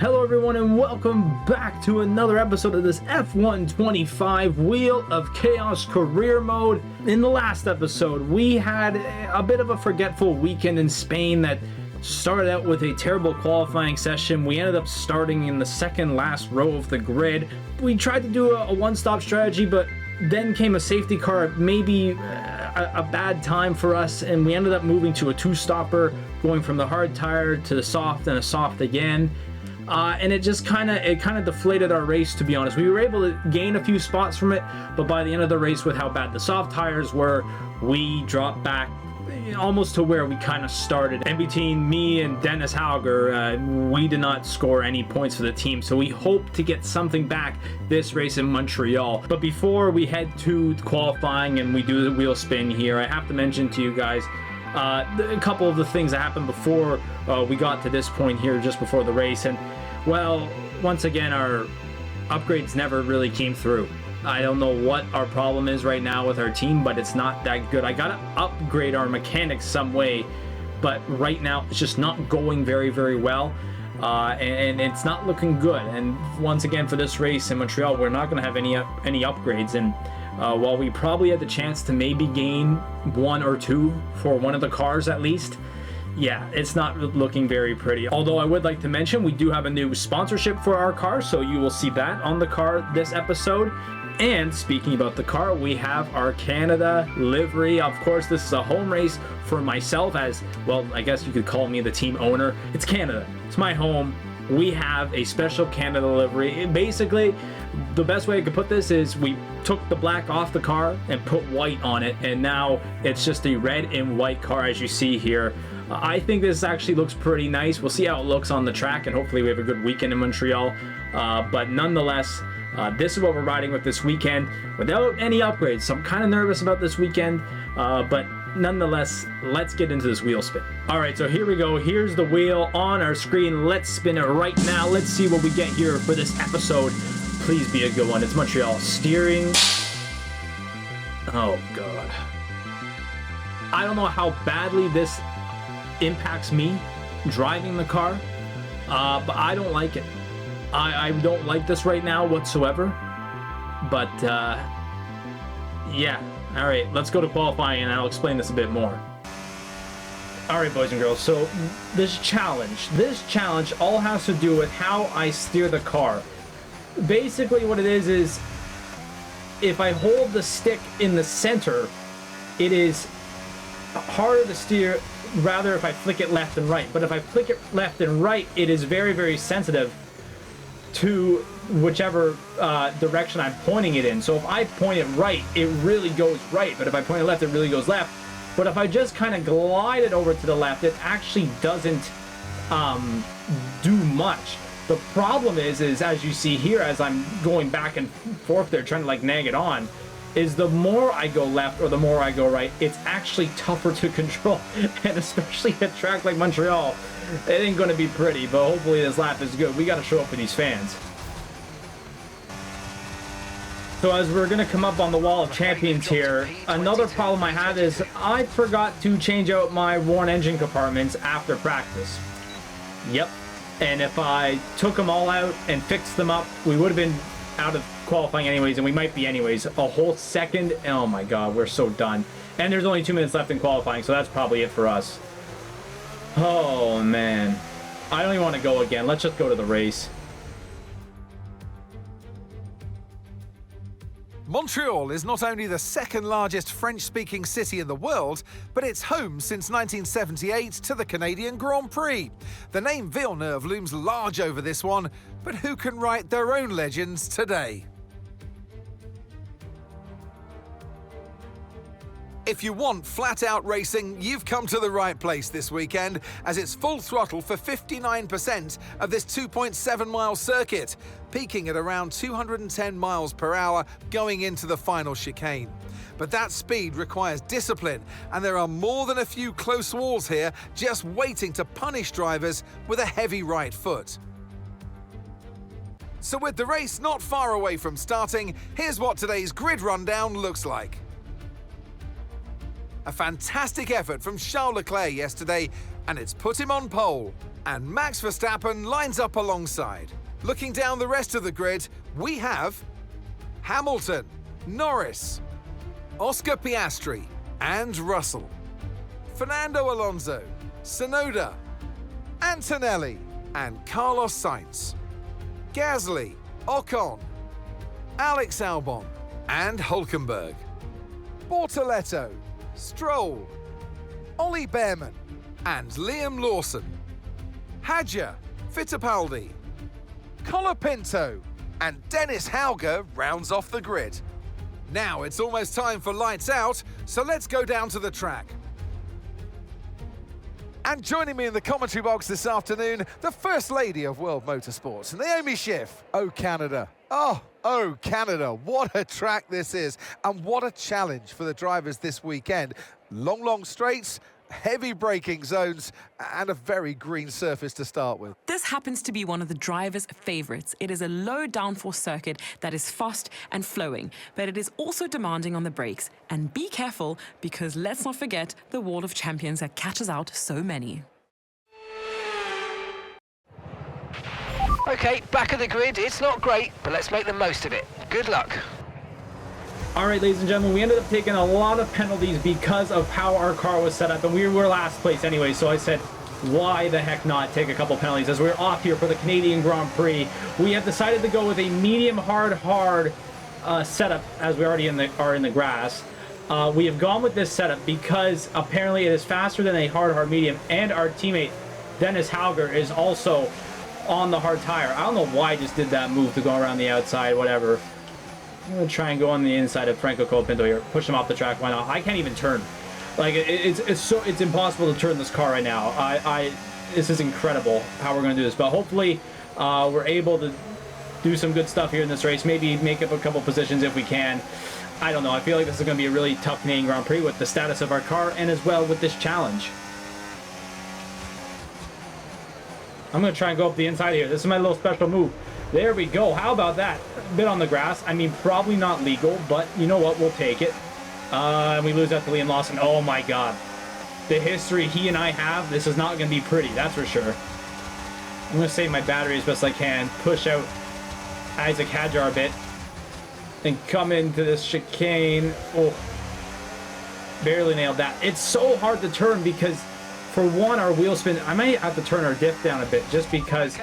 Hello everyone and welcome back to another episode of this F125 Wheel of Chaos career mode. In the last episode, we had a bit of a forgetful weekend in Spain that started out with a terrible qualifying session. We ended up starting in the second last row of the grid. We tried to do a one-stop strategy, but then came a safety car, maybe a bad time for us, and we ended up moving to a two-stopper, going from the hard tire to the soft and a soft again. And it just kind of deflated our race, to be honest. We were able to gain a few spots from it, but by the end of the race, with how bad the soft tires were, we dropped back almost to where we kind of started. And between me and Dennis Hauger, we did not score any points for the team, so we hope to get something back this race in Montreal. But before we head to qualifying and we do the wheel spin here, I have to mention to you guys a couple of the things that happened before we got to this point here, just before the race. And well, once again, our upgrades never really came through. I don't know what our problem is right now with our team, but it's not that good. I gotta upgrade our mechanics some way, but right now it's just not going very, very well. And it's not looking good. And once again, for this race in Montreal, we're not gonna have any upgrades. And while we probably had the chance to maybe gain one or two for one of the cars at least, yeah, it's not looking very pretty. Although I would like to mention, we do have a new sponsorship for our car, so you will see that on the car this episode. And speaking about the car, we have our Canada livery. Of course, this is a home race for myself, as well, I guess you could call me the team owner. It's Canada, it's my home. We have a special Canada livery. Basically, the best way I could put this is we took the black off the car and put white on it, and now it's just a red and white car, as you see here. I think this actually looks pretty nice. We'll see how it looks on the track, and hopefully we have a good weekend in Montreal. But nonetheless, this is what we're riding with this weekend without any upgrades. So I'm kind of nervous about this weekend, but nonetheless, let's get into this wheel spin. All right, so here we go. Here's the wheel on our screen. Let's spin it right now. Let's see what we get here for this episode. Please be a good one. It's Montreal. Steering. Oh, God. I don't know how badly this impacts me driving the car, but I don't like it. I don't like this right now whatsoever. But, yeah. All right, let's go to qualifying, and I'll explain this a bit more. All right, boys and girls, so this challenge all has to do with how I steer the car. Basically what it is if I hold the stick in the center, it is harder to steer, rather if I flick it left and right. But if I flick it left and right, it is very, very sensitive to whichever direction I'm pointing it in. So if I point it right, it really goes right, but if I point it left, it really goes left. But if I just kind of glide it over to the left, it actually doesn't do much. The problem is as you see here, as I'm going back and forth there trying to like nag it on, is the more I go left or the more I go right, it's actually tougher to control. And especially at a track like Montreal, it ain't gonna be pretty, but hopefully this lap is good. We gotta show up for these fans. So as we're gonna come up on the wall of champions here, another problem I have is I forgot to change out my worn engine compartments after practice. Yep. And if I took them all out and fixed them up, we would have been out of qualifying anyways, and we might be anyways. A whole second. Oh my God, we're so done. And there's only 2 minutes left in qualifying, so that's probably it for us. Oh man, I don't even want to go again. Let's just go to the race. Montreal is not only the second largest French-speaking city in the world, but it's home since 1978 to the Canadian Grand Prix. The name Villeneuve looms large over this one, but who can write their own legends today? If you want flat-out racing, you've come to the right place this weekend, as it's full throttle for 59% of this 2.7-mile circuit, peaking at around 210 miles per hour going into the final chicane. But that speed requires discipline, and there are more than a few close walls here just waiting to punish drivers with a heavy right foot. So with the race not far away from starting, here's what today's grid rundown looks like. A fantastic effort from Charles Leclerc yesterday, and it's put him on pole. And Max Verstappen lines up alongside. Looking down the rest of the grid, we have Hamilton, Norris, Oscar Piastri, and Russell. Fernando Alonso, Tsunoda, Antonelli, and Carlos Sainz. Gasly, Ocon, Alex Albon, and Hülkenberg. Bortoletto, Stroll, Ollie Behrman, and Liam Lawson. Hadja, Fittipaldi, Colapinto, and Dennis Hauger rounds off the grid. Now it's almost time for lights out, so let's go down to the track. And joining me in the commentary box this afternoon, the First Lady of World Motorsports, Naomi Schiff. Oh, Canada. Oh, Canada. What a track this is, and what a challenge for the drivers this weekend. Long straights, heavy braking zones, and a very green surface to start with. This happens to be one of the drivers' favourites. It is a low downforce circuit that is fast and flowing, but it is also demanding on the brakes. And be careful, because let's not forget the wall of champions that catches out so many. Okay, back of the grid. It's not great, but let's make the most of it. Good luck. All right, ladies and gentlemen, we ended up taking a lot of penalties because of how our car was set up, and we were last place anyway, so I said, why the heck not take a couple penalties? As we're off here for the Canadian Grand Prix, we have decided to go with a medium hard setup, as we already are in the grass. We have gone with this setup because apparently it is faster than a hard medium, and our teammate Dennis Hauger is also on the hard tire. I don't know why I just did that move to go around the outside, whatever. I'm gonna try and go on the inside of Franco Colapinto here, push him off the track. Why not? I can't even turn. Like it's impossible to turn this car right now. This is incredible how we're gonna do this. But hopefully we're able to do some good stuff here in this race. Maybe make up a couple positions if we can. I don't know. I feel like this is gonna be a really tough Canadian Grand Prix with the status of our car and as well with this challenge. I'm gonna try and go up the inside here. This is my little special move. There we go. How about that? A bit on the grass. I mean, probably not legal, but you know what? We'll take it. And we lose out to Liam Lawson. Oh my God. The history he and I have, this is not going to be pretty, that's for sure. I'm going to save my battery as best I can. Push out Isaac Hadjar a bit. And come into this chicane. Oh. Barely nailed that. It's so hard to turn because, for one, our wheel spin. I might have to turn our diff down a bit just because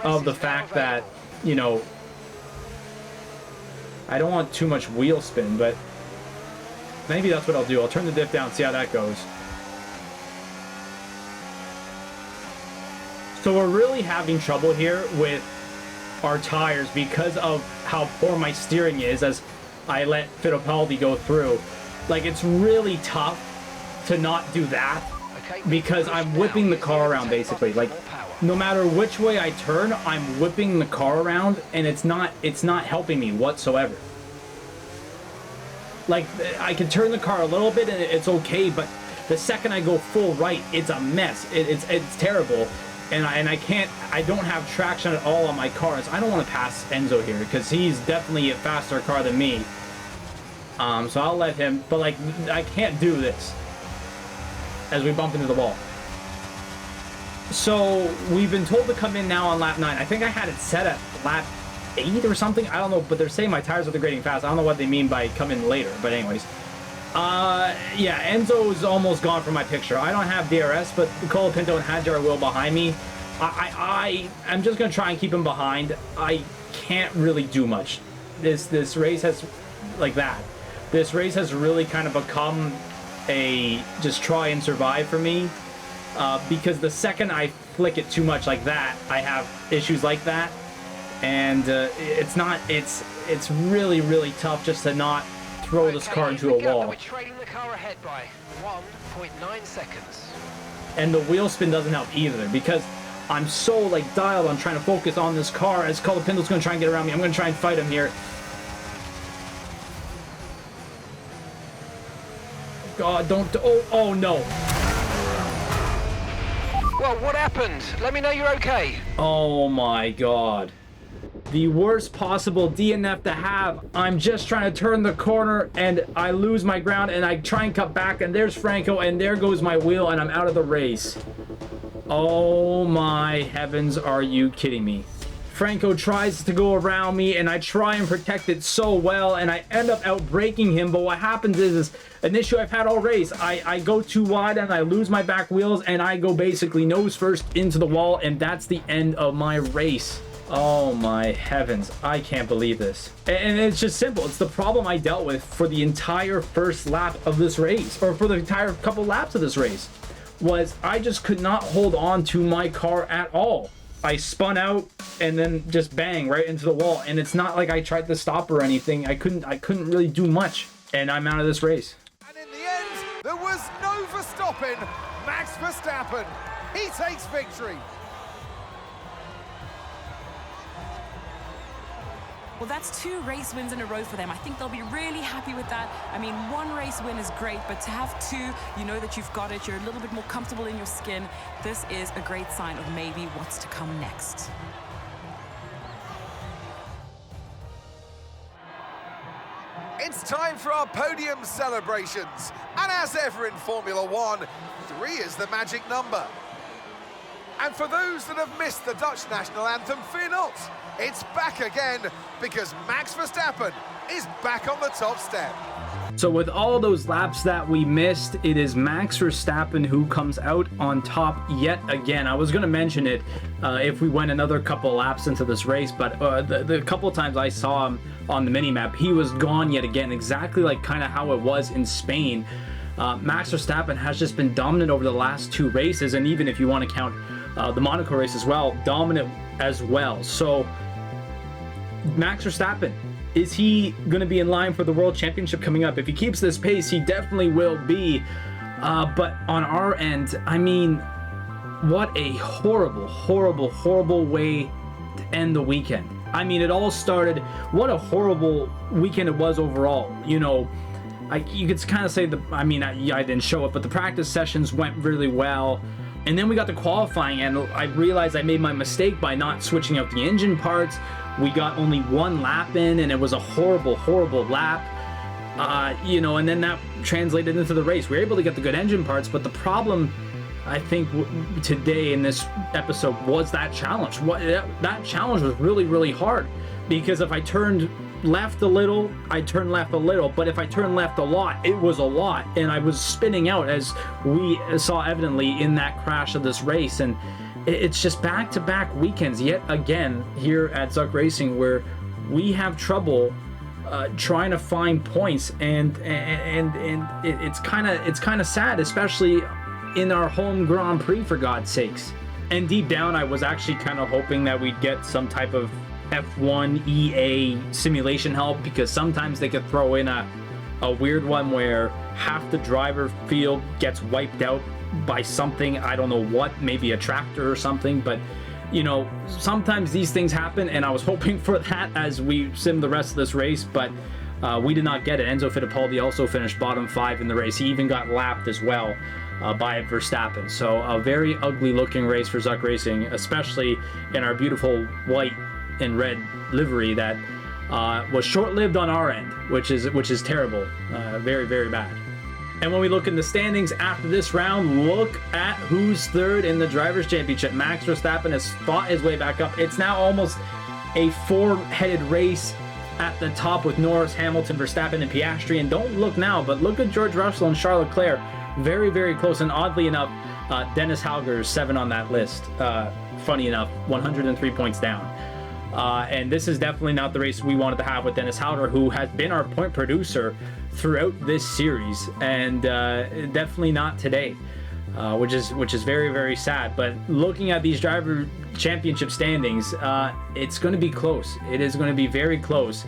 of the fact that, you know, I don't want too much wheel spin, but maybe that's what I'll do. I'll turn the diff down, see how that goes. So we're really having trouble here with our tires because of how poor my steering is as I let Fittipaldi go through. Like, it's really tough to not do that because I'm whipping the car around basically. Like, no matter which way I turn, I'm whipping the car around, and it's not helping me whatsoever. Like, I can turn the car a little bit and it's okay, but the second I go full right, it's a mess. It's terrible, and I don't have traction at all on my cars. I don't want to pass Enzo here because he's definitely a faster car than me. So I'll let him, but like, I can't do this as we bump into the wall. So we've been told to come in now on lap 9. I think I had it set at lap 8 or something. I don't know, but they're saying my tires are degrading fast. I don't know what they mean by come in later, but anyways. Yeah, Enzo's almost gone from my picture. I don't have DRS, but Colapinto and Hadjar will behind me. I'm just going to try and keep him behind. I can't really do much. This race has, like that. This race has really kind of become a just try and survive for me. Because the second I flick it too much like that, I have issues like that, and it's really tough just to not throw this car into a wall. We're trailing the car ahead by 1.9 seconds. And the wheel spin doesn't help either because I'm so like dialed on trying to focus on this car as Colapinto's going to try and get around me. I'm going to try and fight him here. God, don't. Oh no. Well, what happened? Let me know you're okay. Oh my God. The worst possible DNF to have. I'm just trying to turn the corner and I lose my ground and I try and cut back and there's Franco and there goes my wheel and I'm out of the race. Oh my heavens, are you kidding me? Franco tries to go around me, and I try and protect it so well, and I end up outbraking him. But what happens is an issue I've had all race. I go too wide, and I lose my back wheels, and I go basically nose first into the wall, and that's the end of my race. Oh my heavens, I can't believe this. And it's just simple. It's the problem I dealt with for the entire first lap of this race, or for the entire couple laps of this race, was I just could not hold on to my car at all. I spun out and then just bang right into the wall, and it's not like I tried to stop or anything. I couldn't really do much, and I'm out of this race. And in the end, there was no Verstappen. Max Verstappen, he takes victory. Well, that's 2 race wins in a row for them. I think they'll be really happy with that. I mean, 1 race win is great, but to have 2, you know that you've got it. You're a little bit more comfortable in your skin. This is a great sign of maybe what's to come next. It's time for our podium celebrations. And as ever in Formula One, 3 is the magic number. And for those that have missed the Dutch national anthem, fear not. It's back again, because Max Verstappen is back on the top step. So with all those laps that we missed, it is Max Verstappen who comes out on top yet again. I was going to mention it if we went another couple laps into this race, but the couple times I saw him on the mini-map, he was gone yet again, exactly like kind of how it was in Spain. Max Verstappen has just been dominant over the last 2 races, and even if you want to count the Monaco race as well, dominant as well. So Max Verstappen, is he going to be in line for the World Championship coming up? If he keeps this pace, he definitely will be. But on our end, I mean, what a horrible, horrible, horrible way to end the weekend. I mean, it all started, what a horrible weekend it was overall. You know, you could kind of say, I didn't show it, but the practice sessions went really well. And then we got to qualifying, and I realized I made my mistake by not switching out the engine parts. We got only 1 lap in, and it was a horrible, horrible lap. You know, and then that translated into the race. We were able to get the good engine parts, but the problem, I think, today in this episode was that challenge. That challenge was really, really hard, because if I turned left a little, I turned left a little, but if I turned left a lot, it was a lot, and I was spinning out, as we saw evidently in that crash of this race. And it's just back-to-back weekends yet again here at Zuck Racing where we have trouble trying to find points, and it's kind of sad, especially in our home Grand Prix, for God's sakes. And deep down, I was actually kind of hoping that we'd get some type of F1 EA simulation help, because sometimes they could throw in a weird one where half the driver field gets wiped out by something, I don't know what, maybe a tractor or something. But you know, sometimes these things happen, and I was hoping for that as we sim the rest of this race, but we did not get it. Enzo Fittipaldi also finished bottom 5 in the race. He even got lapped as well by Verstappen. So a very ugly looking race for Zuck Racing, especially in our beautiful white and red livery that was short-lived on our end, which is terrible. Very, very bad. And when we look in the standings after this round, look at who's 3rd in the Drivers' Championship. Max Verstappen has fought his way back up. It's now almost a 4-headed race at the top with Norris, Hamilton, Verstappen, and Piastri. And don't look now, but look at George Russell and Charles Leclerc. Very, very close. And oddly enough, Dennis Hauger is 7 on that list. Funny enough, 103 points down. And this is definitely not the race we wanted to have with Dennis Hauger, who has been our point producer throughout this series, and definitely not today, which is very, very sad. But looking at these driver championship standings, it's going to be close. It is going to be very close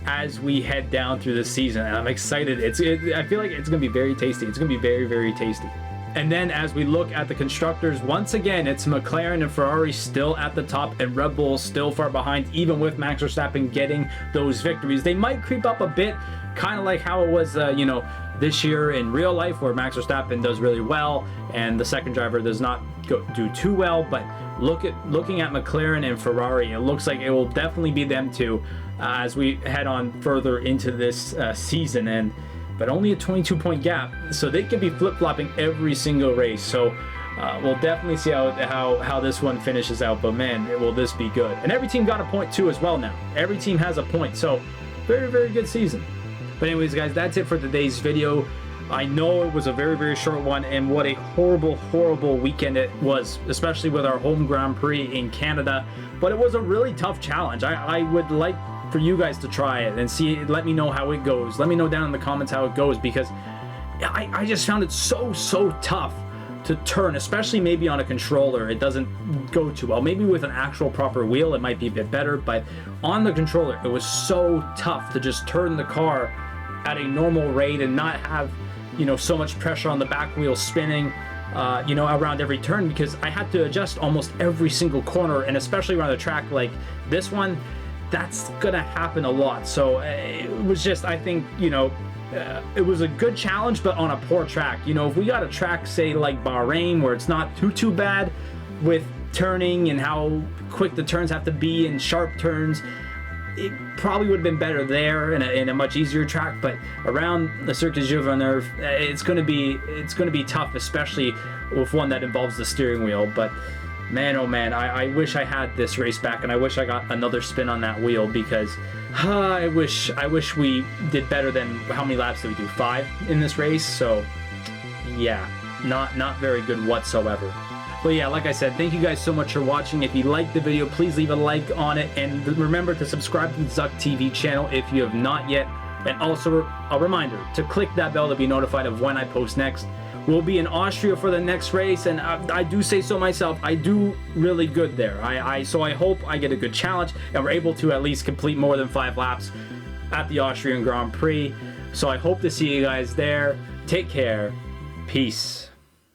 as we head down through this season, and I'm excited. I feel like it's going to be very tasty. It's going to be very, very tasty. And then as we look at the constructors, once again, it's McLaren and Ferrari still at the top, and Red Bull still far behind, even with Max Verstappen getting those victories. They might creep up a bit, kind of like how it was, this year in real life, where Max Verstappen does really well and the second driver does not do too well. But looking at McLaren and Ferrari, it looks like it will definitely be them two as we head on further into this season. But only a 22-point gap, so they can be flip-flopping every single race. So We'll definitely see how this one finishes out, but man, will this be good. And every team got a point too as well now. Every team has a point, so very, very good season. But anyways, guys, that's it for today's video. I know it was a very, very short one, and what a horrible, horrible weekend it was, especially with our home Grand Prix in Canada. But it was a really tough challenge. I would like for you guys to try it and see. Let me know how it goes. Let me know down in the comments how it goes, because I just found it so tough to turn, especially maybe on a controller. It doesn't go too well. Maybe with an actual proper wheel it might be a bit better, but on the controller it was so tough to just turn the car at a normal rate and not have, you know, so much pressure on the back wheel spinning, you know, around every turn, because I had to adjust almost every single corner, and especially around a track like this one, that's gonna happen a lot. So it was just, I think, you know, it was a good challenge, but on a poor track. You know, if we got a track, say like Bahrain, where it's not too bad with turning and how quick the turns have to be and sharp turns, it probably would have been better there in a much easier track. But around the Circuit Gilles Villeneuve, it's gonna be tough, especially with one that involves the steering wheel. But man, oh man, I wish I had this race back, and I wish I got another spin on that wheel, because I wish we did better than, how many laps did we do? 5 in this race. So yeah, not very good whatsoever. But yeah, like I said, thank you guys so much for watching. If you liked the video, please leave a like on it, and remember to subscribe to the Zuck TV channel if you have not yet. And also a reminder to click that bell to be notified of when I post next. We'll be in Austria for the next race, and I do say so myself, I do really good there. So I hope I get a good challenge, and we're able to at least complete more than 5 laps at the Austrian Grand Prix. So I hope to see you guys there. Take care. Peace.